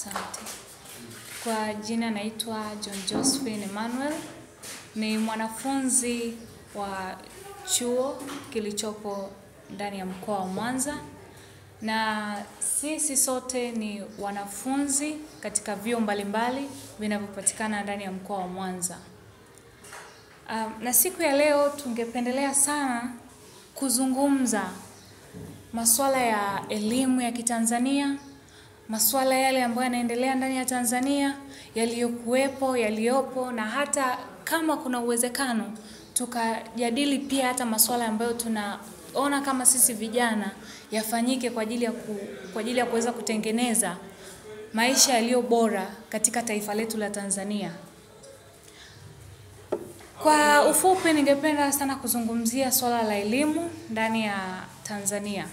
Asante. Kwa jina naitwa John Josephine Emmanuel, ni mwanafunzi wa chuo kilichopo ndani ya mkoa wa Mwanza, na sisi sote ni wanafunzi katika vyuo mbalimbali vinavyopatikana ndani ya mkoa wa Mwanza. Na siku ya leo tungependelea sana kuzungumza masuala ya elimu ya Kitanzania, masuala yale ambayo yanaendelea ndani ya Tanzania, yaliyokuwepo, yaliyopo, na hata kama kuna uwezekano tukajadili pia hata masuala ambayo tunaona kama sisi vijana yafanyike kwa ajili ya kuweza kutengeneza maisha yaliyo bora katika taifa letu la Tanzania. Kwa ufupi, ningependa sana kuzungumzia swala la elimu ndani ya Tanzania.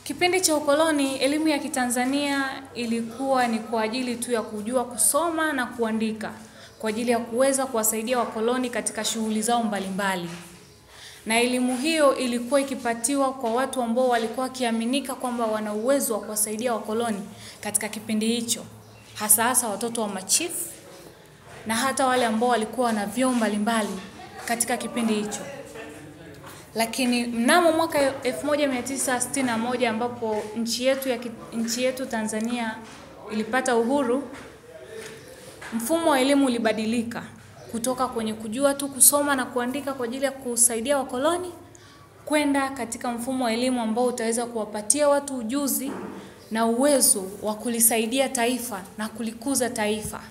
Kipindi cha ukoloni, elimu ya Kitanzania ilikuwa ni kwa ajili tu ya kujua kusoma na kuandika, kwa ajili ya kuweza kuwasaidia wakoloni katika shughuli zao mbalimbali. Na elimu hiyo ilikuwa ikipatiwa kwa watu ambao walikuwa wakiaminika kwamba wana uwezo wa kuwasaidia wakoloni katika kipindi hicho, hasa watoto wa machifu na hata wale ambao walikuwa na vyeo mbalimbali katika kipindi hicho. Lakini mnamo mwaka 1961 ambapo nchi yetu Tanzania ilipata uhuru, mfumo wa elimu ulibadilika kutoka kwenye kujua tu kusoma na kuandika kwa ajili ya kusaidia wakoloni kwenda katika mfumo wa elimu ambao utaweza kuwapatia watu ujuzi na uwezo wa kulisaidia taifa na kulikuza taifa.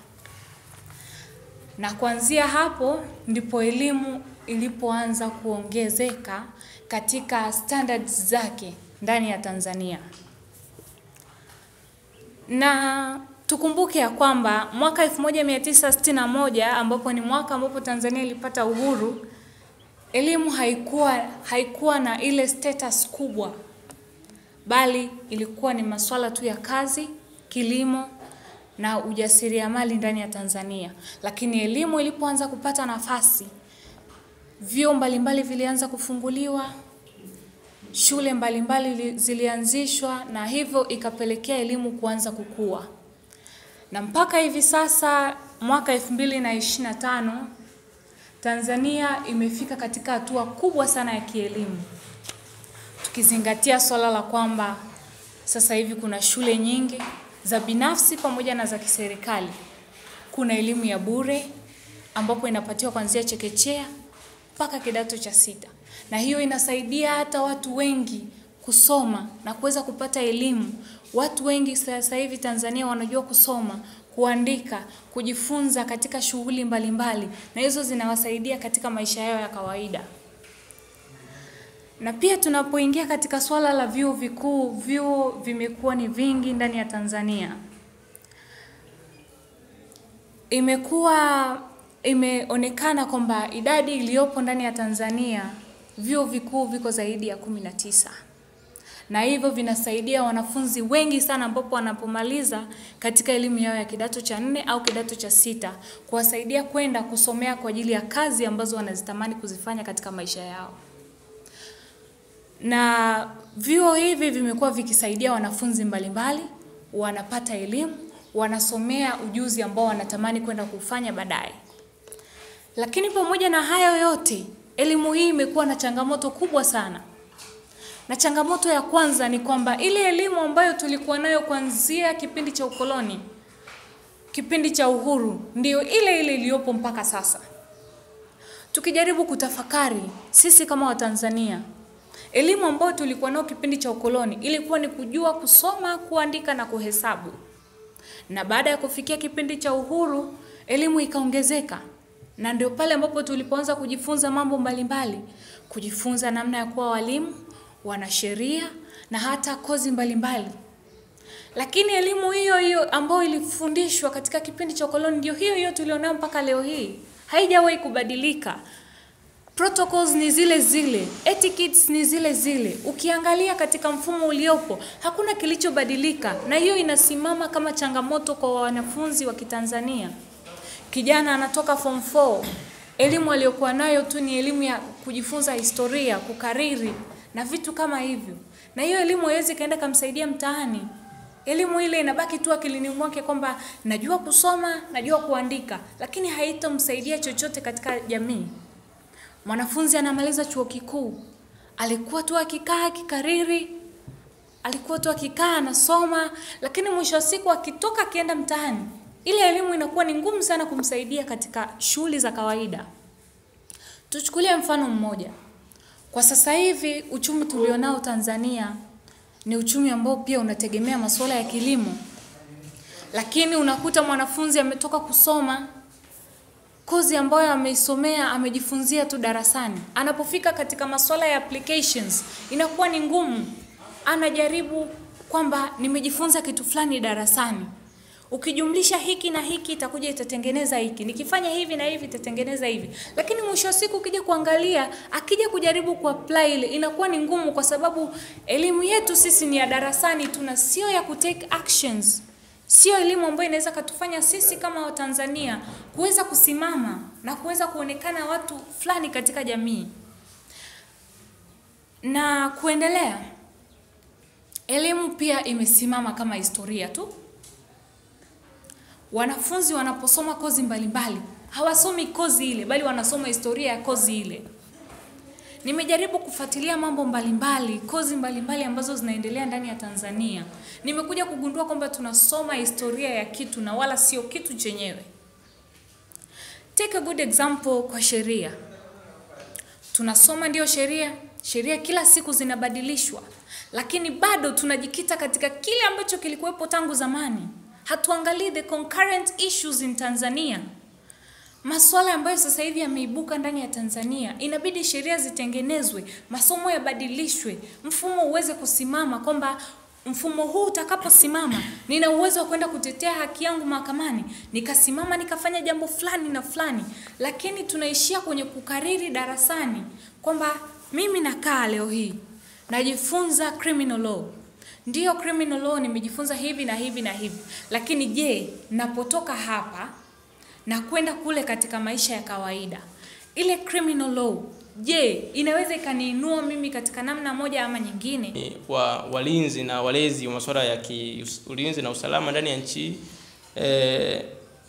Na kuanzia hapo ndipo elimu ilipoanza kuongezeka katika standards zake ndani ya Tanzania. Na tukumbuke ya kwamba mwaka 1961 ambapo ni mwaka ambapo Tanzania ilipata uhuru, elimu haikuwa na ile status kubwa, bali ilikuwa ni masuala tu ya kazi, kilimo na ujasiriamali ndani ya Tanzania. Lakini elimu ilipoanza kupata nafasi, vyuo mbalimbali vilianza kufunguliwa, shule mbalimbali zilianzishwa, na hivyo ikapelekea elimu kuanza kukua. Na mpaka hivi sasa mwaka 2025 Tanzania imefika katika hatua kubwa sana ya kielimu. Tukizingatia swala la kwamba sasa hivi kuna shule nyingi za binafsi pamoja na za kiserikali. Kuna elimu ya bure ambapo inapatiwa kuanzia chekechea mpaka kidato cha 6. Na hiyo inasaidia hata watu wengi kusoma na kuweza kupata elimu. Watu wengi sasa hivi Tanzania wanajua kusoma, kuandika, kujifunza katika shughuli mbalimbali, na hizo zinawasaidia katika maisha yao ya kawaida. Na pia tunapoingia katika swala la vyuo vikuu, vyuo vimekuwa ni vingi ndani ya Tanzania. Imeonekana kwamba idadi iliyopo ndani ya Tanzania, vyuo vikuu viko zaidi ya 19. Na hivyo vinasaidia wanafunzi wengi sana ambapo wanapomaliza katika elimu yao ya kidato cha 4 au kidato cha 6, kuwasaidia kwenda kusomea kwa ajili ya kazi ambazo wanazitamani kuzifanya katika maisha yao. Na vyuo hivi vimekuwa vikisaidia wanafunzi mbalimbali, wanapata elimu, wanasomea ujuzi ambao wanatamani kwenda kufanya baadaye. Lakini pamoja na hayo yote, elimu hii imekuwa na changamoto kubwa sana. Na changamoto ya kwanza ni kwamba ile elimu ambayo tulikuwa nayo kuanzia kipindi cha ukoloni, kipindi cha uhuru, ndio ile iliyopo mpaka sasa. Tukijaribu kutafakari sisi kama Watanzania, elimu ambayo tulikuwa nayo kipindi cha ukoloni ilikuwa ni kujua kusoma, kuandika na kuhesabu. Na baada ya kufikia kipindi cha uhuru, elimu ikaongezeka. Na ndio pale ambapo tulipoanza kujifunza mambo mbalimbali, kujifunza namna ya kuwa walimu, wanasheria na hata kozi mbalimbali. Lakini elimu hiyo ambayo ilifundishwa katika kipindi cha ukoloni ndio hiyo tulionayo mpaka leo hii. Haijawahi kubadilika. Protocols ni zile zile, etiquettes ni zile zile. Ukiangalia katika mfumo uliopo, hakuna kilichobadilika, na hiyo inasimama kama changamoto kwa wanafunzi wa Kitanzania. Kijana anatoka form 4, elimu aliyokuwa nayo tu ni elimu ya kujifunza historia, kukariri na vitu kama hivyo. Na hiyo elimu haiwezi kaenda kumsaidia mtaani. elimu ile inabaki tu akilini mwake kwamba najua kusoma, najua kuandika, lakini haitamsaidia chochote katika jamii. Mwanafunzi anamaliza chuo kikuu, alikuwa tu akikaa kikariri, alikuwa tu akikaa anasoma, lakini mwisho wa siku akitoka akienda mtaani, ile elimu inakuwa ni ngumu sana kumsaidia katika shughuli za kawaida. Tuchukulie mfano mmoja. Kwa sasa hivi uchumi tulionao Tanzania ni uchumi ambao pia unategemea masuala ya kilimo. Lakini unakuta mwanafunzi ametoka kusoma kozi ambayo ameisomea, amejifunzia tu darasani. Anapofika katika masuala ya applications, inakuwa ni ngumu. Anajaribu kwamba nimejifunza kitu fulani darasani. Ukijumlisha hiki na hiki itakuja itatengeneza hiki. Nikifanya hivi na hivi itatengeneza hivi. Lakini mwisho wa siku ukija kuangalia, akija kujaribu kuapply ile inakuwa ni ngumu kwa sababu elimu yetu sisi ni ya darasani tu na sio ya kutake actions. Sio elimu ambayo inaweza kutufanya sisi kama Watanzania kuweza kusimama na kuweza kuonekana watu fulani katika jamii. Na kuendelea, elimu pia imesimama kama historia tu. Wanafunzi wanaposoma kozi mbalimbali, hawasomi kozi ile, bali wanasoma historia ya kozi ile. Nimejaribu kufuatilia mambo mbalimbali, kozi mbalimbali ambazo zinaendelea ndani ya Tanzania. Nimekuja kugundua kwamba tunasoma historia ya kitu na wala sio kitu chenyewe. Take a good example kwa sheria. Tunasoma ndio sheria, sheria kila siku zinabadilishwa, lakini bado tunajikita katika kile ambacho kilikuwepo tangu zamani. Hatuangalii the concurrent issues in Tanzania. Masuala ambayo sasa hivi yameibuka ndani ya Tanzania, inabidi sheria zitengenezwe, masomo yabadilishwe, mfumo uweze kusimama kwamba mfumo huu utakaposimama, nina uwezo wa kwenda kutetea haki yangu mahakamani, nikasimama nikafanya jambo fulani na fulani. Lakini tunaishia kwenye kukariri darasani kwamba mimi nakaa leo hii najifunza criminal law. Ndio criminal law nimejifunza hivi na hivi na hivi. Lakini je, napotoka hapa na kwenda kule katika maisha ya kawaida, ile criminal law, je, inaweza ikaniinua mimi katika namna moja ama nyingine? Walinzi na walezi wa masuala ya ulinzi na usalama ndani ya nchi,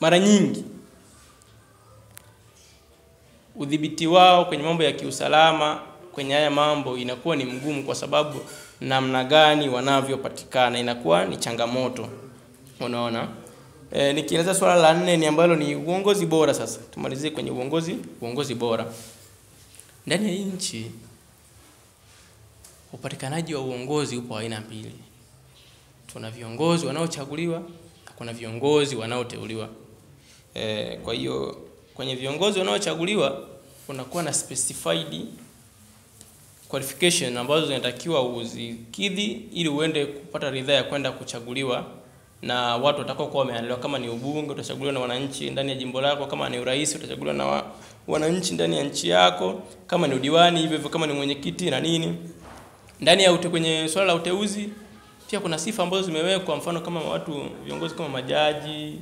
mara nyingi udhibiti wao kwenye mambo ya kiusalama kwenye haya mambo inakuwa ni mgumu kwa sababu namna gani wanavyopatikana inakuwa ni changamoto. Unaona? Nikieleza swala la 4 ni ambalo ni uongozi bora. Sasa tumalizie kwenye uongozi bora. Ndani ya nchi upatikanaji wa uongozi upo aina mbili. Tuna viongozi wanaochaguliwa na kuna viongozi wanaoteuliwa. Kwa hiyo kwenye viongozi wanaochaguliwa kunakuwa na specified qualification ambazo zinatakiwa uzikidhi ili uende kupata ridhaa ya kwenda kuchaguliwa na watu watakao kuwa wameandaliwa. Kama ni ubunge utachaguliwa na wananchi ndani ya jimbo lako, kama ni urais utachaguliwa na wananchi ndani ya nchi yako, kama ni udiwani hivyo hivyo, kama ni mwenyekiti na nini. Ndani ya kwenye swala la uteuzi pia kuna sifa ambazo zimewekwa, mfano kama viongozi kama majaji,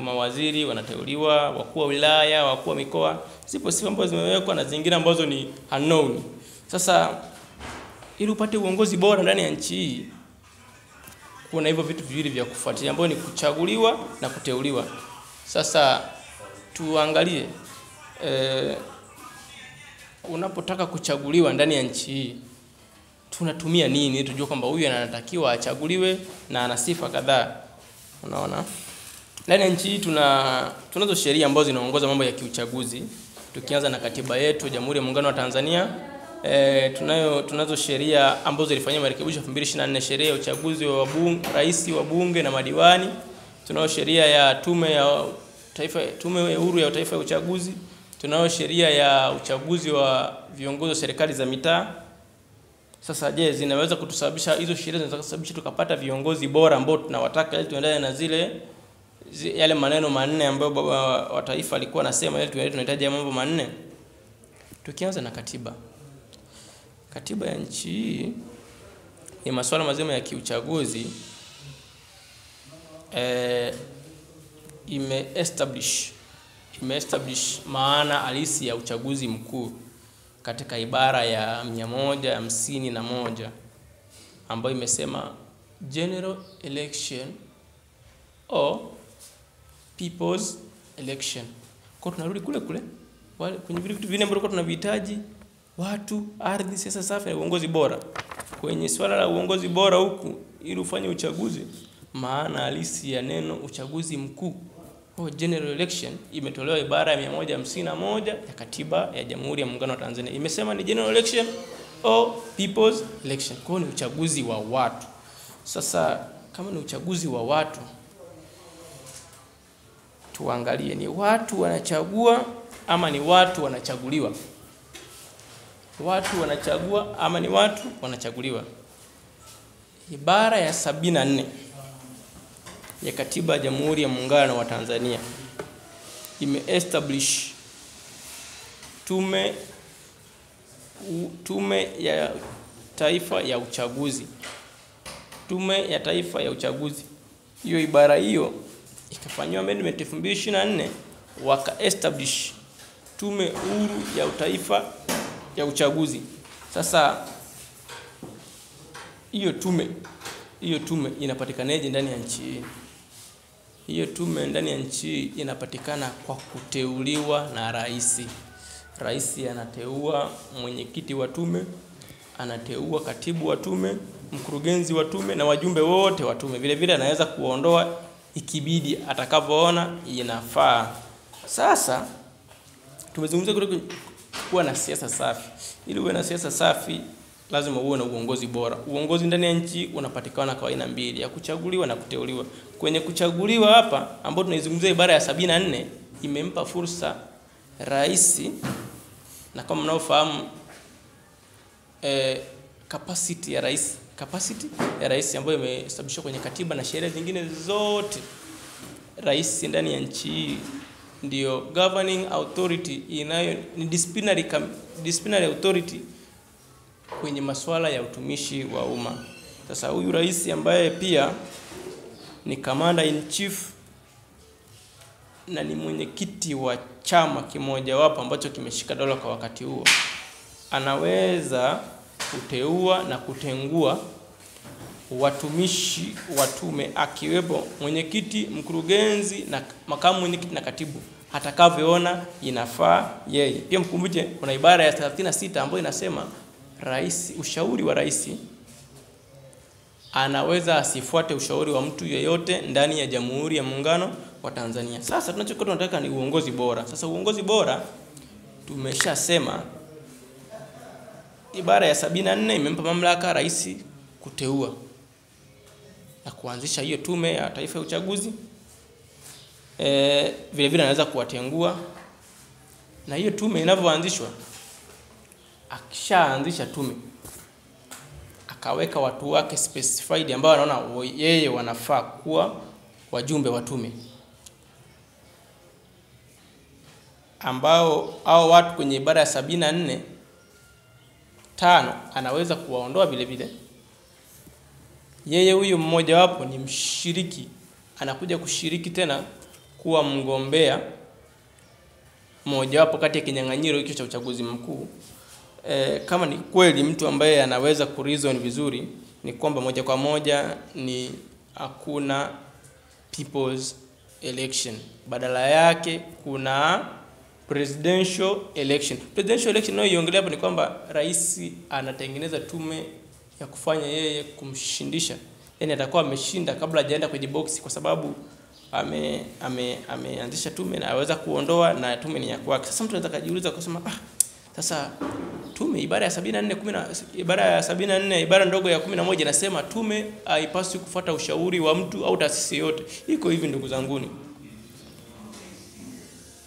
mawaziri wanateuliwa, wakuu wa wilaya, wakuu wa mikoa. Zipo sifa ambazo zimewekwa na zingine ambazo ni unknown. Sasa ili upate uongozi bora ndani ya nchi hii kuna hivyo vitu viwili vya kufuatilia ambavyo ni kuchaguliwa na kuteuliwa. Sasa tuangalie unapotaka kuchaguliwa ndani ya nchi hii tunatumia nini tujue kwamba huyu anatakiwa achaguliwe na ana sifa kadhaa. Unaona? Ndani ya nchi hii tunazo sheria ambazo zinaongoza mambo ya kiuchaguzi. Tukianza na katiba yetu ya Jamhuri ya Muungano wa Tanzania, tunazo sheria ambazo zilifanywa marekebisho 2024, sheria ya uchaguzi wa rais, wa bunge na madiwani. Tunayo sheria ya tume huru ya taifa ya uchaguzi. Tunayo sheria ya uchaguzi wa viongozi wa serikali za mitaa. Sasa je, zinaweza kutusababisha hizo sheria zinaweza kusababisha tukapata viongozi bora ambao tunawataka ili tuendelee na yale maneno 4 ambayo baba wa taifa alikuwa anasema ili tunahitaji mambo 4. Tukianza na katiba. Katiba ya nchi ni masuala mazima ya kiuchaguzi imeestablish maana halisi ya uchaguzi mkuu katika ibara ya 151 ambayo imesema general election or people's election. Kwa tunarudi kule kule kwenye vitu vile ambavyo tunavihitaji: watu, ardhi, siasa safi na uongozi bora. Kwenye swala la uongozi bora huku, ili ufanye uchaguzi, maana halisi ya neno uchaguzi mkuu au general election imetolewa ibara ya 151 ya Katiba ya Jamhuri ya Muungano wa Tanzania. Imesema ni general election or people's election. Kwa ni uchaguzi wa watu. Sasa kama ni uchaguzi wa watu, tuangalie ni watu wanachagua ama ni watu wanachaguliwa. Watu wanachagua ama ni watu wanachaguliwa. Ibara ya 74 ya Katiba ya Jamhuri ya Muungano wa Tanzania ime-establish Tume ya Taifa ya Uchaguzi. Tume ya Taifa ya Uchaguzi. Hiyo ibara hiyo ikafanywa amendment 2024, waka-establish Tume Huru ya Taifa ya Uchaguzi. Sasa hiyo tume inapatikanaje ndani ya nchi hii? Hiyo tume ndani ya nchi inapatikana kwa kuteuliwa na rais. Rais anateua mwenyekiti wa tume, anateua katibu wa tume, mkurugenzi wa tume na wajumbe wote wa tume. Vile vile anaweza kuondoa ikibidi atakavyoona inafaa. Sasa tumezungumzia kuwa na siasa safi. Ili uwe na siasa safi lazima uwe na uongozi bora. Uongozi ndani ya nchi unapatikana kwa aina mbili, ya kuchaguliwa na kuteuliwa. Kwenye kuchaguliwa hapa ambao tunaizungumzia ibara ya 74 imempa fursa rais, na kama mnaofahamu capacity ya rais ambayo imesababishwa kwenye katiba na sheria zingine zote. Rais ndani ya nchi ndio governing authority, inayo ni disciplinary authority kwenye masuala ya utumishi wa umma. Sasa huyu rais ambaye pia ni commander in chief na ni mwenyekiti wa chama kimoja wapo ambacho kimeshika dola kwa wakati huo, anaweza kuteua na kutengua watumishi wa tume, akiwepo mwenyekiti, mkurugenzi na makamu mwenyekiti na katibu, atakavyoona inafaa yeye. Pia mkumbuke kuna ibara ya 36 ambayo inasema rais, ushauri wa rais anaweza asifuate ushauri wa mtu yeyote ndani ya Jamhuri ya Muungano wa Tanzania. Sasa tunachokuwa tunataka ni uongozi bora. Sasa uongozi bora tumeshasema ibara ya 74 imempa mamlaka rais kuteua na kuanzisha hiyo tume ya taifa ya uchaguzi. Vile vile anaweza kuwatengua, na hiyo tume inavyoanzishwa, akishaanzisha tume akaweka watu wake specified ambao anaona yeye wanafaa kuwa wajumbe wa tume, ambao hao watu kwenye ibara ya 74 5 anaweza kuwaondoa vile vile. Yeye huyo mmoja wapo ni mshiriki, anakuja kushiriki tena kuwa mgombea mmoja wapo kati ya kinyang'anyiro hicho cha uchaguzi mkuu. Kama ni kweli mtu ambaye anaweza kureason vizuri, ni kwamba moja kwa moja ni hakuna people's election, badala yake kuna presidential election. Presidential election nayo iongelea hapo ni kwamba rais anatengeneza tume ya kufanya yeye kumshindisha, yani atakuwa ameshinda kabla hajaenda kwenye box, kwa sababu ameanzisha tume na aweza kuondoa na tume ni ya kwake. Sasa mtu anaweza kujiuliza kusema sasa tume ibara ya 74 ibara ndogo ya 11 inasema tume haipaswi kufuata ushauri wa mtu au taasisi yote. Iko hivi ndugu zanguni,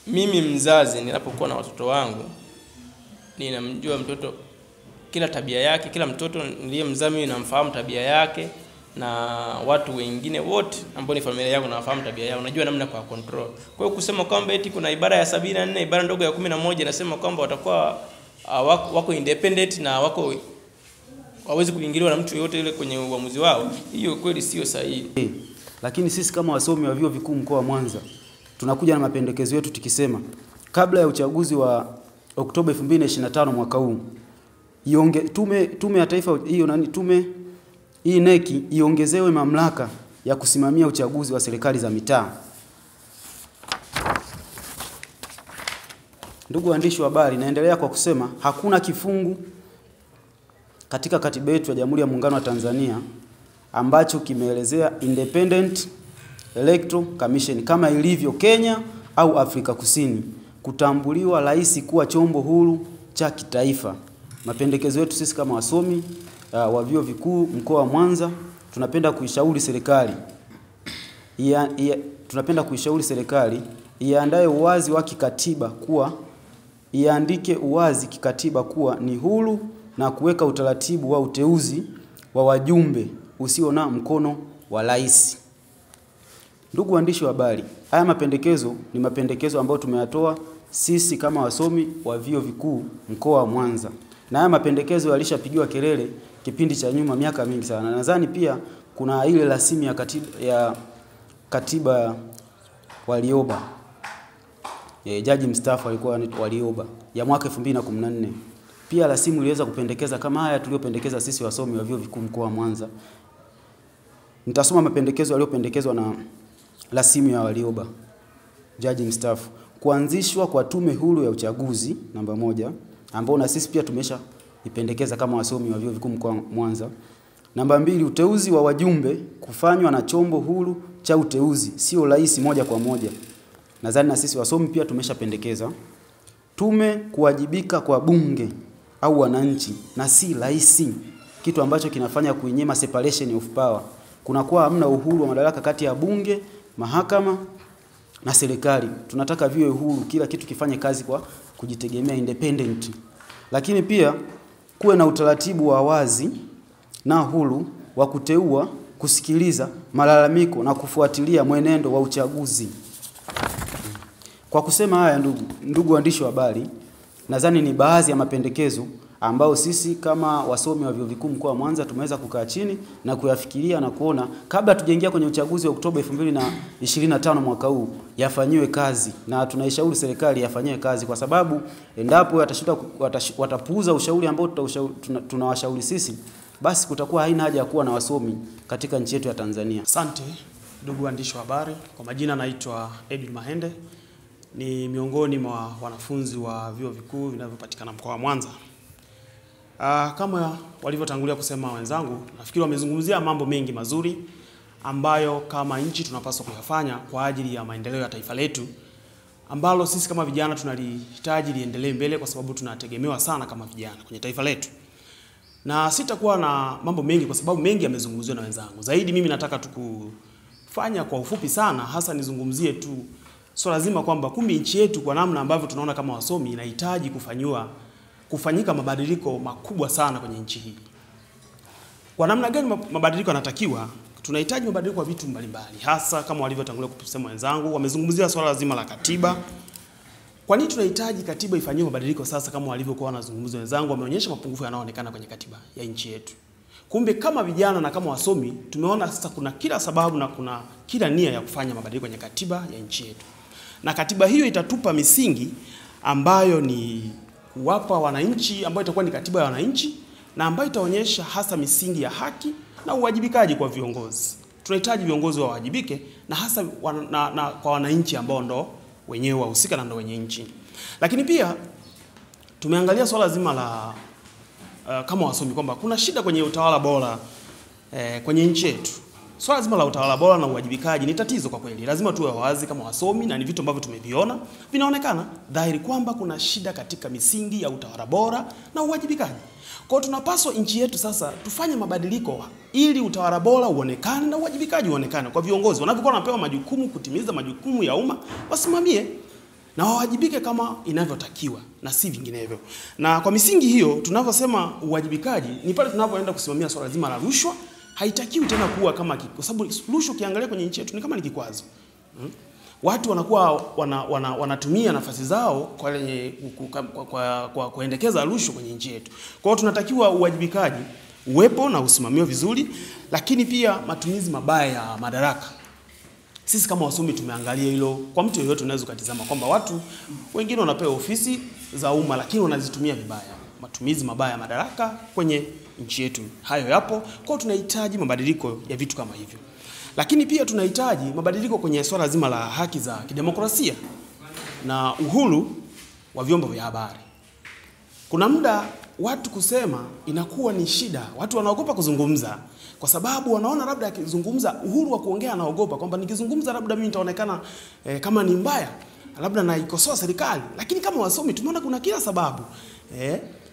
mimi mzazi ninapokuwa na watoto wangu ninamjua mtoto kila tabia yake, kila mtoto niliyemzaa mimi namfahamu tabia yake, na watu wengine wote ambao ni familia yangu nawafahamu tabia yao, unajua namna kwa control. Kwa hiyo kusema kwamba eti kuna ibara ya 74 ibara ndogo ya 11 inasema kwamba watakuwa wako independent na wako hawezi kuingiliwa na mtu yote ile kwenye uamuzi wao, hiyo kweli sio sahihi. Lakini sisi kama wasomi wa vyuo vikuu mkoa wa Mwanza tunakuja na mapendekezo yetu tukisema kabla ya uchaguzi wa Oktoba 2025 mwaka huu tume ya taifa hiyo tume hii NEC iongezewe mamlaka ya kusimamia uchaguzi wa serikali za mitaa. Ndugu waandishi wa habari, naendelea kwa kusema hakuna kifungu katika katiba yetu ya Jamhuri ya Muungano wa Tanzania ambacho kimeelezea Independent Electoral Commission kama ilivyo Kenya au Afrika Kusini kutambuliwa rais kuwa chombo huru cha kitaifa. Mapendekezo yetu sisi kama wasomi wa vyuo vikuu mkoa wa Mwanza tunapenda kuishauri serikali iandae uwazi wa kikatiba kuwa iandike uwazi kikatiba kuwa ni huru na kuweka utaratibu wa uteuzi wa wajumbe usio na mkono wa rais. Ndugu waandishi wa habari, haya mapendekezo ni mapendekezo ambayo tumeyatoa sisi kama wasomi wa vyuo vikuu mkoa wa Mwanza. Na haya mapendekezo yalishapigiwa kelele kipindi cha nyuma miaka mingi sana. Nadhani pia kuna ile rasimu ya katiba Warioba. Jaji mstaafu alikuwa Warioba ya mwaka 2014. Pia rasimu iliweza kupendekeza kama haya tuliyopendekeza sisi wasomi wa vyuo vikuu mkoa wa Mwanza. Nitasoma mapendekezo yaliyopendekezwa na rasimu ya Warioba, jaji mstaafu. Kuanzishwa kwa tume huru ya uchaguzi namba 1, ambao na sisi pia tumesha ipendekeza kama wasomi wa vyuo vikuu mkoa wa Mwanza. Namba 2, uteuzi wa wajumbe kufanywa na chombo huru cha uteuzi, sio rais moja kwa moja. Nadhani na sisi wasomi pia tumeshapendekeza. Tume kuwajibika kwa bunge au wananchi na si rais, kitu ambacho kinafanya kuinyima separation of power. Kunakuwa hamna uhuru wa madaraka kati ya bunge, mahakama na serikali. Tunataka viwe uhuru, kila kitu kifanye kazi kwa kujitegemea, independent. Lakini pia kuwe na utaratibu wa wazi na huru wa kuteua, kusikiliza malalamiko na kufuatilia mwenendo wa uchaguzi. Kwa kusema haya, ndugu waandishi wa habari, nadhani ni baadhi ya mapendekezo ambao sisi kama wasomi wa vyuo vikuu mkoa wa Mwanza tumeweza kukaa chini na kuyafikiria na kuona kabla tujaingia kwenye uchaguzi wa Oktoba 2025 mwaka huu yafanyiwe kazi, na tunaishauri serikali yafanyiwe kazi, kwa sababu endapo watapuuza ushauri ambao tunawashauri sisi, basi kutakuwa haina haja ya kuwa na wasomi katika nchi yetu ya Tanzania. Asante ndugu waandishi wa habari. Kwa majina naitwa Edwin Mahende, ni miongoni mwa wanafunzi wa vyuo vikuu vinavyopatikana mkoa wa Mwanza. Kama walivyotangulia kusema wenzangu, nafikiri wamezungumzia mambo mengi mazuri ambayo kama nchi tunapaswa kuyafanya kwa ajili ya maendeleo ya taifa letu, ambalo sisi kama vijana tunalihitaji liendelee mbele, kwa sababu tunategemewa sana kama vijana kwenye taifa letu. Na sitakuwa na mambo mengi kwa sababu mengi yamezungumziwa na wenzangu. Zaidi mimi nataka tukufanya kwa ufupi sana, hasa nizungumzie tu swala zima kwamba kumbe nchi yetu kwa namna ambavyo tunaona kama wasomi inahitaji kufanyika mabadiliko makubwa sana kwenye nchi hii. Kwa namna gani mabadiliko yanatakiwa? Tunahitaji mabadiliko kwa vitu mbalimbali, hasa kama walivyotangulia kusema wenzangu, wamezungumzia swala zima la katiba. Kwa nini tunahitaji katiba ifanyiwe mabadiliko sasa? Kama walivyokuwa wanazungumza wenzangu, wameonyesha mapungufu yanayoonekana kwenye katiba ya nchi yetu. Kumbe kama vijana na kama wasomi tumeona sasa kuna kila sababu na kuna kila nia ya kufanya mabadiliko kwenye katiba ya nchi yetu. Na katiba hiyo itatupa misingi ambayo ni kuwapa wananchi, ambayo itakuwa ni katiba ya wananchi, na ambayo itaonyesha hasa misingi ya haki na uwajibikaji kwa viongozi. Tunahitaji viongozi wawajibike na hasa kwa wananchi ambao ndo wenyewe wahusika na ndo wenye nchi. Lakini pia tumeangalia swala zima la kama wasomi kwamba kuna shida kwenye utawala bora kwenye nchi yetu. Swala zima la utawala bora na uwajibikaji ni tatizo kwa kweli. Lazima tuwe wazi kama wasomi, na ni vitu ambavyo tumeviona vinaonekana dhahiri kwamba kuna shida katika misingi ya utawala bora na uwajibikaji. Kwa hiyo tunapaswa nchi yetu sasa tufanye mabadiliko ili utawala bora uonekane na uwajibikaji uonekane kwa viongozi. Wanapokuwa wanapewa majukumu kutimiza majukumu ya umma, wasimamie na wawajibike kama inavyotakiwa na si vinginevyo. Na kwa misingi hiyo tunavyosema uwajibikaji ni pale tunapoenda kusimamia swala zima la rushwa. Haitakiwi tena kuwa kama kwa sababu rushwa ukiangalia kwenye nchi yetu ni kama ni kikwazo. Watu wanakuwa wanatumia nafasi zao kwa kuendekeza rushwa kwenye nchi yetu. Kwa hiyo tunatakiwa uwajibikaji uwepo na usimamiwe vizuri, lakini pia matumizi mabaya ya madaraka. Sisi kama wasomi tumeangalia hilo. Kwa mtu yeyote unaweza kutazama kwamba watu wengine wanapewa ofisi za umma lakini wanazitumia vibaya. matumizi mabaya ya madaraka kwenye nchi yetu. Hayo yapo, kwa tunahitaji mabadiliko ya vitu kama hivyo. Lakini pia tunahitaji mabadiliko kwenye swala zima la haki za kidemokrasia na uhuru wa vyombo vya habari. Kuna muda watu kusema inakuwa ni shida. Watu wanaogopa kuzungumza kwa sababu wanaona labda akizungumza, uhuru wa kuongea anaogopa kwamba nikizungumza labda mimi nitaonekana kama ni mbaya, labda naikosoa serikali. Lakini kama wasomi tumeona kuna kila sababu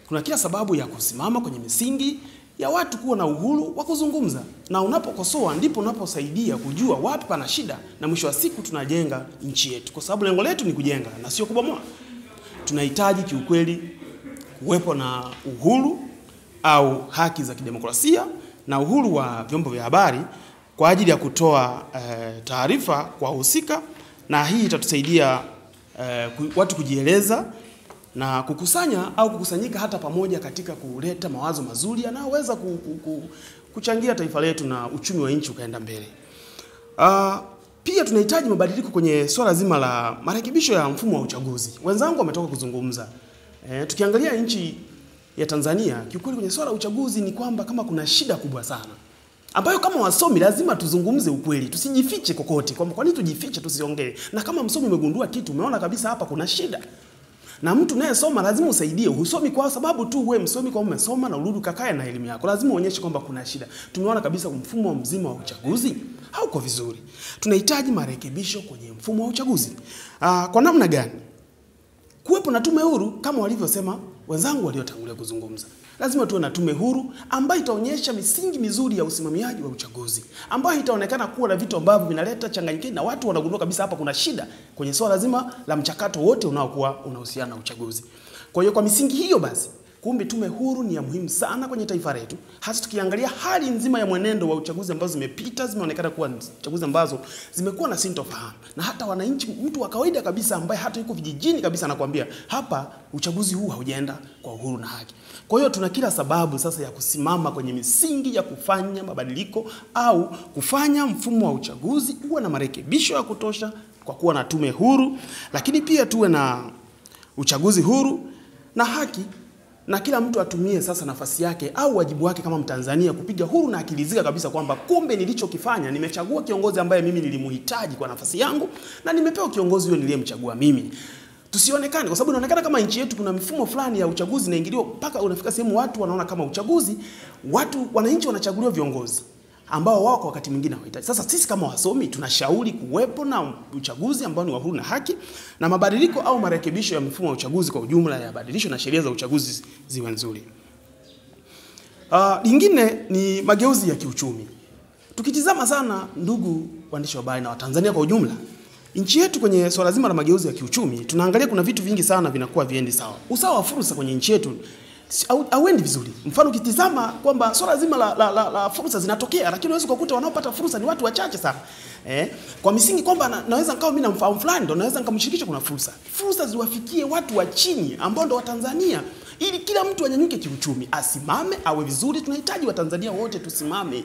kuna kila sababu ya kusimama kwenye misingi ya watu kuwa na uhuru wa kuzungumza, na unapokosoa ndipo unaposaidia kujua wapi pana shida, na mwisho wa siku tunajenga nchi yetu, kwa sababu lengo letu ni kujenga na sio kubomoa. Tunahitaji kiukweli kuwepo na uhuru au haki za kidemokrasia na uhuru wa vyombo vya habari kwa ajili ya kutoa taarifa kwa wahusika, na hii itatusaidia watu kujieleza na kukusanya au kukusanyika hata pamoja katika kuleta mawazo mazuri yanayoweza kuchangia taifa letu na uchumi wa nchi ukaenda mbele. Pia tunahitaji mabadiliko kwenye swala zima la marekebisho ya mfumo wa uchaguzi. Wenzangu wametoka kuzungumza. Tukiangalia nchi ya Tanzania, kiukweli kwenye swala uchaguzi ni kwamba kama kuna shida kubwa sana, ambayo kama wasomi lazima tuzungumze ukweli, tusijifiche kokote. Kwa nini tujifiche, tusiongee? Na kama msomi umegundua kitu, umeona kabisa hapa kuna shida, na mtu naye soma lazima usaidie. Usomi kwa sababu tu wewe msomi kwa umesoma na urudi kakae na elimu yako. Lazima uonyeshe kwamba kuna shida. Tumeona kabisa mfumo mzima wa uchaguzi hauko vizuri. Tunahitaji marekebisho kwenye mfumo wa uchaguzi. Kwa namna gani? Kuwepo na tume huru kama walivyosema wenzangu waliotangulia kuzungumza. Lazima tuwe na tume huru ambayo itaonyesha misingi mizuri ya usimamiaji wa uchaguzi, ambayo itaonekana kuwa na vitu ambavyo vinaleta changanyiko na watu wanagundua kabisa hapa kuna shida kwenye swala zima la mchakato wote unaokuwa unahusiana na uchaguzi. Kwa hiyo kwa misingi hiyo basi, kumbe tume huru ni ya muhimu sana kwenye taifa letu, hasa tukiangalia hali nzima ya mwenendo wa uchaguzi ambazo zimepita, zimeonekana kuwa uchaguzi ambazo zimekuwa na sintofahamu. Na hata wananchi, mtu wa kawaida kabisa ambaye hata yuko vijijini kabisa anakuambia hapa uchaguzi huu haujaenda kwa uhuru na haki. Kwa hiyo tuna kila sababu sasa ya kusimama kwenye misingi ya kufanya mabadiliko au kufanya mfumo wa uchaguzi uwe na marekebisho ya kutosha kwa kuwa na tume huru, lakini pia tuwe na uchaguzi huru na haki, na kila mtu atumie sasa nafasi yake au wajibu wake kama Mtanzania kupiga huru na akilizika kabisa kwamba kumbe nilichokifanya, nimechagua kiongozi ambaye mimi nilimuhitaji kwa nafasi yangu na nimepewa kiongozi huyo niliyemchagua mimi. Tusionekane, kwa sababu inaonekana kama nchi yetu kuna mifumo fulani ya uchaguzi inaingiliwa mpaka unafika sehemu watu wanaona kama uchaguzi, wananchi wanachaguliwa viongozi ambao wao kwa wakati mwingine hawahitaji. Sasa sisi kama wasomi tunashauri kuwepo na uchaguzi ambao ni wa huru na haki, na mabadiliko au marekebisho ya mfumo wa uchaguzi kwa ujumla ya badilisho na sheria za uchaguzi ziwe nzuri. Lingine ni mageuzi ya kiuchumi. Tukitizama sana, ndugu waandishi wa habari na Watanzania kwa ujumla, nchi yetu kwenye swala zima la mageuzi ya kiuchumi, tunaangalia kuna vitu vingi sana vinakuwa viendi sawa. Usawa wa fursa kwenye nchi yetu hauendi vizuri. Mfano ukitizama kwamba swala zima la fursa zinatokea, lakini unaweza kukuta wanaopata fursa ni watu wachache sana. Kwa misingi kwamba naweza nikawa mimi namfahamu fulani ndo naweza nikamshirikisha kuna fursa. Fursa ziwafikie watu wa chini ambao ndo Watanzania, ili kila mtu anyanyuke kiuchumi, asimame, awe vizuri. Tunahitaji Watanzania wote tusimame,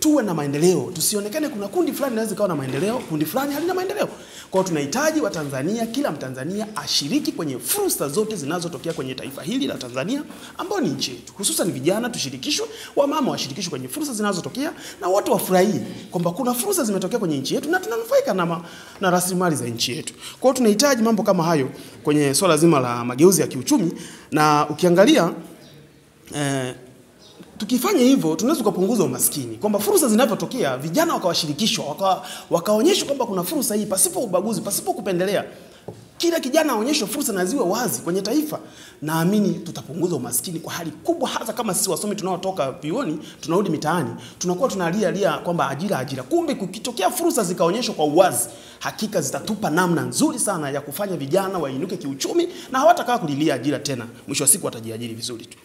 tuwe na maendeleo. Tusionekane kuna kundi fulani linaweza kuwa na maendeleo, kundi fulani halina maendeleo. Kwa hiyo tunahitaji Watanzania, kila Mtanzania ashiriki kwenye fursa zote zinazotokea kwenye taifa hili la Tanzania ambao ni nchi yetu. Hususan vijana tushirikishwe, wamama washirikishwe kwenye fursa zinazotokea, na watu wafurahie kwamba kuna fursa zimetokea kwenye nchi yetu na tunanufaika na rasilimali za nchi yetu. Kwa hiyo tunahitaji mambo kama hayo kwenye swala zima la mageuzi ya kiuchumi, na ukiangalia tukifanya hivyo tunaweza kupunguza umaskini, kwamba fursa zinapotokea vijana wakawashirikishwa, wakaonyeshwa kwamba kuna fursa hii pasipo ubaguzi, pasipo kupendelea. Kila kijana aonyeshwe fursa na ziwe wazi kwenye taifa. Naamini tutapunguza umaskini kwa hali kubwa, hasa kama sisi wasomi tunaotoka vioni tunarudi mitaani, tunakuwa tunalia kwamba ajira. Kumbe kukitokea fursa zikaonyeshwa kwa uwazi, hakika zitatupa namna nzuri sana ya kufanya vijana wainuke kiuchumi na hawatakaa kulilia ajira tena. Mwisho wa siku watajiajiri vizuri tu.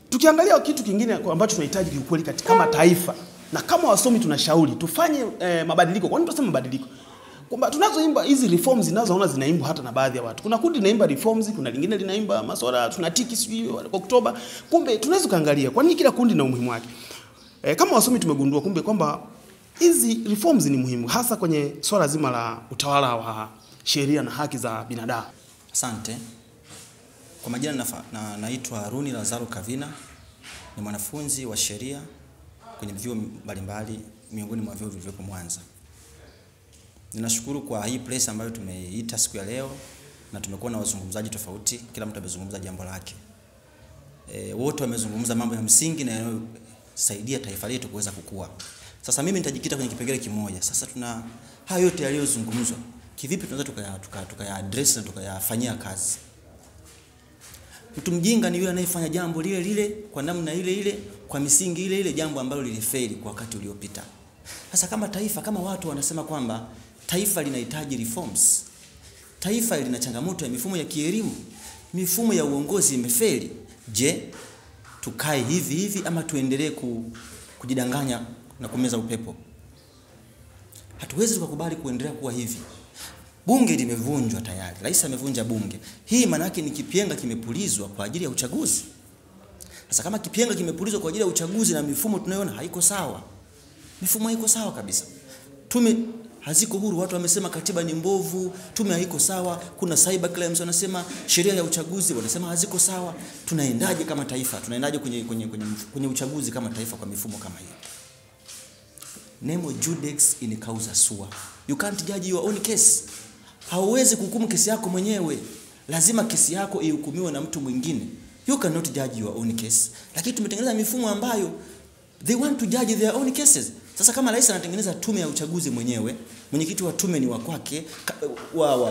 Tukiangalia kitu kingine ambacho tunahitaji kiukweli kama taifa na kama wasomi tunashauri tufanye mabadiliko. Kwa nini tunasema mabadiliko? Kwamba tunazoimba hizi reforms zinazoona zinaimbwa hata na baadhi ya watu. Kuna kundi linaimba reforms, kuna lingine linaimba masuala tunatiki sijui Oktoba. Kumbe tunaweza kaangalia kwa nini kila kundi na umuhimu wake. Kama wasomi tumegundua kumbe kwamba hizi reforms ni muhimu hasa kwenye swala zima la utawala wa sheria na haki za binadamu. Asante. Kwa majina naitwa Haruni Lazaro Kavina, ni mwanafunzi wa sheria kwenye vyuo mbalimbali miongoni mwa vyuo vilivyopo Mwanza. Ninashukuru kwa hii place ambayo tumeita siku ya leo na tumekuwa na wazungumzaji tofauti, kila mtu amezungumza jambo lake. Wote wamezungumza mambo ya msingi na yanayosaidia taifa letu kuweza kukua. Sasa mimi nitajikita kwenye kipengele kimoja. Sasa tuna hayo yote yaliyozungumzwa, kivipi tunaweza tukaya-address na tukayafanyia kazi? Mtu mjinga ni yule anayefanya jambo lile lile kwa namna ile ile kwa misingi ile ile, jambo ambalo lilifeli kwa wakati uliopita. Sasa kama taifa, kama watu wanasema kwamba taifa linahitaji reforms, taifa lina changamoto ya mifumo ya kielimu, mifumo ya uongozi imefeli, je, tukae hivi hivi ama tuendelee kujidanganya na kumeza upepo? Hatuwezi tukakubali kuendelea kuwa hivi. Bunge limevunjwa tayari, rais amevunja bunge. Hii maana yake ni kipenga kimepulizwa kwa ajili ya uchaguzi. Sasa kama kipenga kimepulizwa kwa ajili ya uchaguzi na mifumo tunayoona haiko sawa, mifumo haiko sawa kabisa, tume haziko huru, watu wamesema katiba ni mbovu, tume haiko sawa, kuna cyber crimes wanasema, sheria ya uchaguzi wanasema haziko sawa, tunaendaje kama taifa? Tunaendaje kwenye uchaguzi kama taifa kwa mifumo kama hiyo? Nemo judex in causa sua. You can't judge your own case. Hauwezi kuhukumu kesi yako mwenyewe. Lazima kesi yako ihukumiwe na mtu mwingine. You cannot judge your own case. Lakini tumetengeneza mifumo ambayo they want to judge their own cases. Sasa kama rais anatengeneza tume ya uchaguzi mwenyewe, mwenyekiti wa tume ni wa kwake,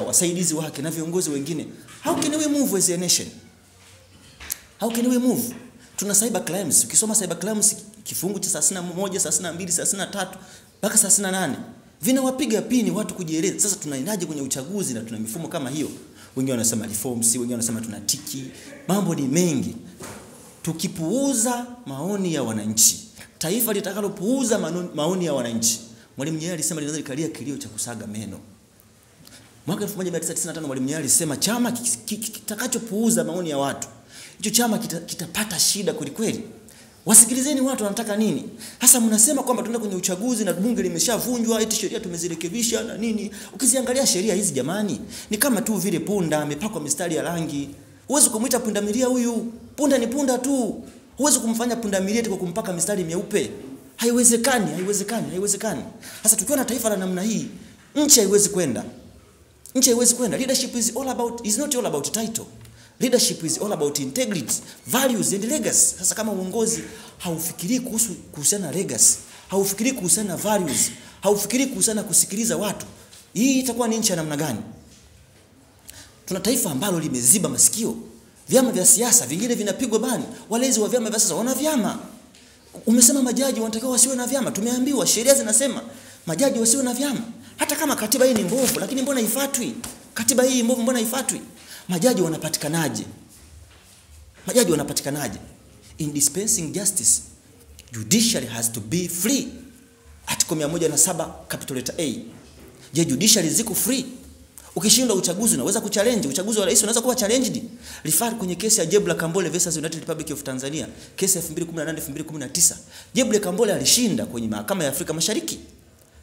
wasaidizi wake na viongozi wengine, how can we move as a nation? How can we move? Tuna cyber crimes. Ukisoma cyber crimes kifungu cha 31, 32, 33 mpaka 38 vinawapiga pini watu kujieleza. Sasa tunaendaje kwenye uchaguzi na tuna mifumo kama hiyo? Wengine wanasema reforms, wengine wanasema tunatiki. Mambo ni mengi. Tukipuuza maoni ya wananchi, taifa litakalopuuza maoni ya wananchi, Mwalimu Nyerere alisema linaweza likalia kilio cha kusaga meno. Mwaka 1995 Mwalimu Nyerere alisema chama kitakachopuuza maoni ya watu, hicho chama kitapata shida kweli kweli. Wasikilizeni watu wanataka nini. Hasa mnasema kwamba tunaenda kwenye uchaguzi na bunge limeshavunjwa, eti sheria tumezirekebisha na nini. Ukiziangalia sheria hizi jamani, ni kama tu vile punda amepakwa mistari ya rangi. Huwezi kumuita punda milia huyu. Punda ni punda tu. Huwezi kumfanya punda milia kwa kumpaka mistari mieupe. Haiwezekani. Sasa tukiwa na taifa la namna hii, nchi haiwezi kwenda. Leadership is not all about title. Leadership is all about integrity, values and legacy. Sasa kama uongozi haufikiri kuhusiana na legacy, haufikiri kuhusiana na values, haufikiri kuhusiana na kusikiliza watu, hii itakuwa ni nchi ya namna gani? Tuna taifa ambalo limeziba masikio. Vyama vya siasa vingine vinapigwa bani. Walezi wa vyama vya siasa wana vyama. Umesema majaji wanatakiwa wasiwe na vyama. Tumeambiwa sheria zinasema majaji wasiwe na vyama. Hata kama katiba hii ni mbovu, lakini mbona haifuatwi? Katiba hii mbovu mbona haifuatwi? Majaji wanapatikanaje? In dispensing justice, judiciary has to be free. Article 107 capital letter A. Je, judiciary ziko free? Ukishinda uchaguzi unaweza kuchallenge, uchaguzi wa rais unaweza kuwa challenged. Refer kwenye kesi ya Jebla Kambole versus United Republic of Tanzania, kesi ya 2018-2019. Jebla Kambole alishinda kwenye mahakama ya Afrika Mashariki.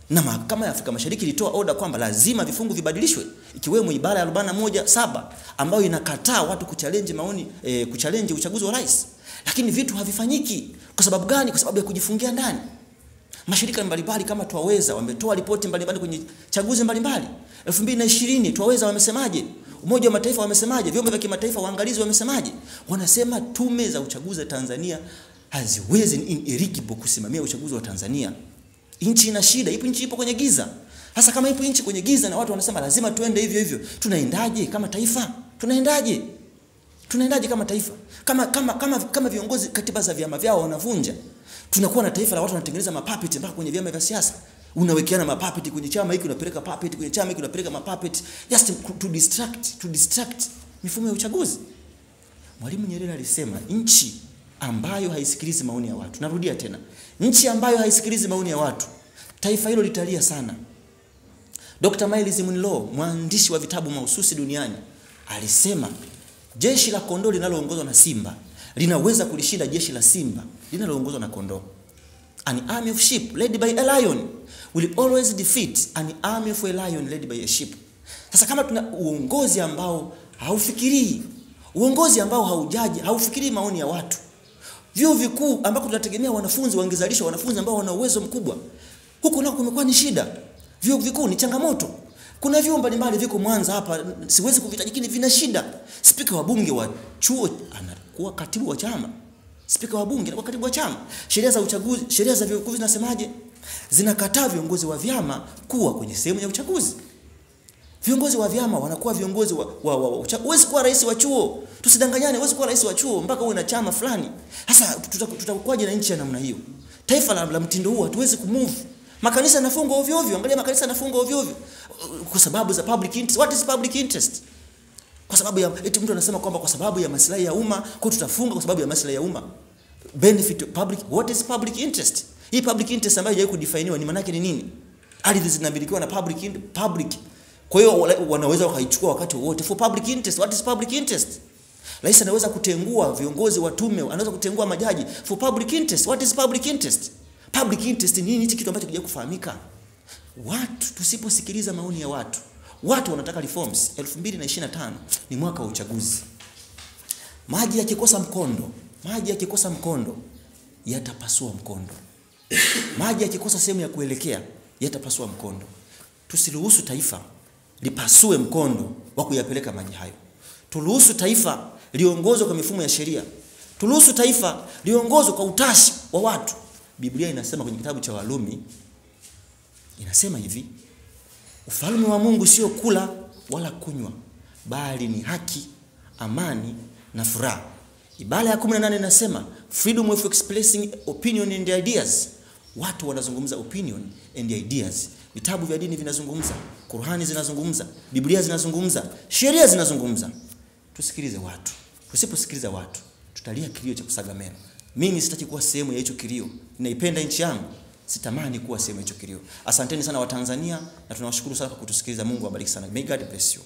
Na mahakama ya Afrika Mashariki ilitoa order kwamba lazima vifungu vibadilishwe, ikiwemo ibara ya 41(7) ambayo inakataa watu kuchallenge kuchallenge uchaguzi wa rais. Lakini vitu havifanyiki. Kwa sababu gani? Kwa sababu ya kujifungia ndani. Mashirika mbalimbali kama Twaweza wametoa ripoti mbalimbali kwenye chaguzi mbalimbali. 2020 Twaweza wamesemaje? Umoja wa Mataifa wamesemaje? Vyombo vya kimataifa waangalizi wamesemaje? Wanasema tume za uchaguzi wa Tanzania haziwezi ineligible kusimamia uchaguzi wa Tanzania. Nchi ina shida, nchi ipo kwenye giza. Hasa kama ipo nchi kwenye giza na watu wanasema lazima tuende hivyo hivyo, tunaendaje kama taifa? Tunaendaje kama taifa? Kama viongozi katiba za vyama vyao wanavunja, tunakuwa na taifa la watu wanatengeneza mapapeti mpaka kwenye vyama vya siasa. Unawekeana mapapeti kwenye chama hiki, unapeleka papeti kwenye chama hiki, unapeleka mapapeti just to distract mifumo ya uchaguzi. Mwalimu Nyerere alisema nchi ambayo haisikilizi maoni ya watu, narudia tena, nchi ambayo haisikilizi maoni ya watu, taifa hilo litalia sana. Dr. Miles Munro, mwandishi wa vitabu mahususi duniani, alisema jeshi la kondoo linaloongozwa na simba linaweza kulishinda jeshi la simba linaloongozwa na kondoo. An army of sheep led by a lion will always defeat an army of a lion led by a sheep. Sasa kama tuna uongozi ambao haufikirii, Uongozi ambao haujaji, haufikiri maoni ya watu. Vyuo vikuu ambako tunategemea wanafunzi waongezalisha wanafunzi ambao wana uwezo mkubwa, huko nako kumekuwa ni shida. Vyuo vikuu ni changamoto. Kuna vyuo mbalimbali viko Mwanza hapa, siwezi kuvitaja, lakini vina shida. Spika wa bunge wa chuo anakuwa katibu wa chama. Spika wa bunge anakuwa katibu wa chama. Sheria za uchaguzi, sheria za vyuo vikuu zinasemaje? Zinakataa viongozi wa vyama kuwa kwenye sehemu ya uchaguzi. Viongozi wa vyama wanakuwa viongozi huwezi kuwa rais wa chuo. Tusidanganyane, huwezi kuwa rais wa chuo mpaka uwe na chama fulani. Sasa tutakuwaje na nchi ya namna hiyo? Taifa la mtindo huu hatuwezi kumove. Makanisa yanafungwa ovyo ovyo. Angalia makanisa yanafungwa ovyo ovyo kwa sababu za public interest. What is public interest? Kwa sababu ya eti mtu anasema kwamba kwa sababu ya maslahi ya umma, kwa tutafunga kwa sababu ya maslahi ya umma. Benefit public, what is public interest? Hii public interest ambayo haijawahi kudefiniwa ni maana yake ni nini? Ardhi zinamilikiwa na public. Kwa hiyo wanaweza wakaichukua wakati wote for public interest. What is public interest? Rais anaweza kutengua viongozi wa tume, anaweza kutengua majaji for public interest. What is public interest? Public interest ni nini? Hichi kitu ambacho kija kufahamika. Watu tusiposikiliza maoni ya watu. Watu wanataka reforms. 2025 ni mwaka wa uchaguzi. Maji yakikosa mkondo yatapasua mkondo. Maji yakikosa sehemu ya kuelekea yatapasua mkondo. Tusiruhusu taifa lipasue mkondo wa kuyapeleka maji hayo. Turuhusu taifa liongozwe kwa mifumo ya sheria. Turuhusu taifa liongozwe kwa utashi wa watu. Biblia inasema kwenye kitabu cha Warumi, inasema hivi: ufalme wa Mungu sio kula wala kunywa, bali ni haki, amani na furaha. Ibara ya 18 inasema freedom of expressing opinion and ideas. Watu wanazungumza opinion and ideas. Vitabu vya dini vinazungumza, Qur'ani zinazungumza, Biblia zinazungumza, sheria zinazungumza. Tusikilize watu. Tusiposikiliza watu, tutalia kilio cha kusaga meno. Mimi sitaki kuwa sehemu ya hicho kilio. Ninaipenda nchi yangu, sitamani kuwa sehemu ya hicho kilio. Asanteni sana Watanzania na tunawashukuru sana kwa kutusikiliza. Mungu awabariki sana. May God bless you.